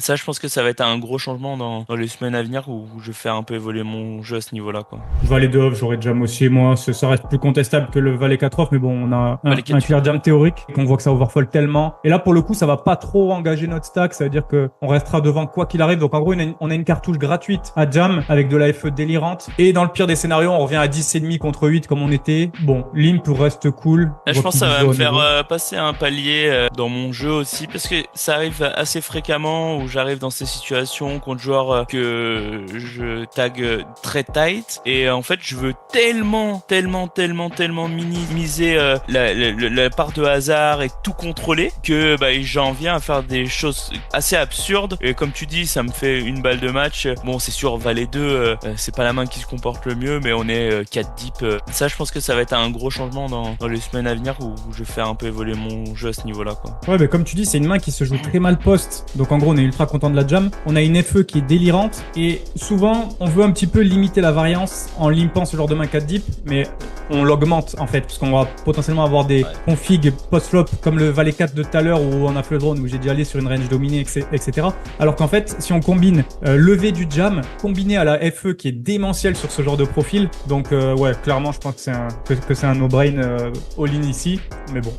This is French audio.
Ça, je pense que ça va être un gros changement dans les semaines à venir où je vais faire un peu évoluer mon jeu à ce niveau-là, quoi. Valet de off, j'aurais jam aussi. Moi, ça reste plus contestable que le Valet 4 off, mais bon, on a Pas les un 4 clear jam théorique et qu'on voit que ça overfold tellement. Et là, pour le coup, ça va pas trop engager notre stack. Ça veut dire que on restera devant quoi qu'il arrive. Donc, en gros, on a une cartouche gratuite à jam avec de la FE délirante. Et dans le pire des scénarios, on revient à 10,5 contre 8 comme on était. Bon, l'imp reste cool. Je pense que Repli ça du va jeu me au faire niveau. passer un palier dans mon jeu aussi parce que ça arrive assez fréquemment où j'arrive dans ces situations contre joueurs que je tag très tight et en fait je veux tellement minimiser la part de hasard et tout contrôler que j'en viens à faire des choses assez absurdes et comme tu dis ça me fait une balle de match. Bon c'est sûr Valet 2 c'est pas la main qui se comporte le mieux mais on est 4 deep. Ça je pense que ça va être un gros changement dans les semaines à venir où je vais faire un peu évoluer mon jeu à ce niveau-là, quoi. Ouais, mais comme tu dis, c'est une main qui se joue très mal post. Donc en gros, on est ultra content de la jam. On a une FE qui est délirante. Et souvent, on veut un petit peu limiter la variance en limpant ce genre de main 4 deep. Mais on l'augmente en fait. Parce qu'on va potentiellement avoir des configs post-flop comme le Valet 4 de tout à l'heure où on a Floodrone où j'ai déjà allé sur une range dominée, etc. Alors qu'en fait, si on combine lever du jam combiné à la FE qui est démentielle sur ce genre de profil. Donc ouais, clairement, je pense que c'est un no-brain all-in ici. Mais bon.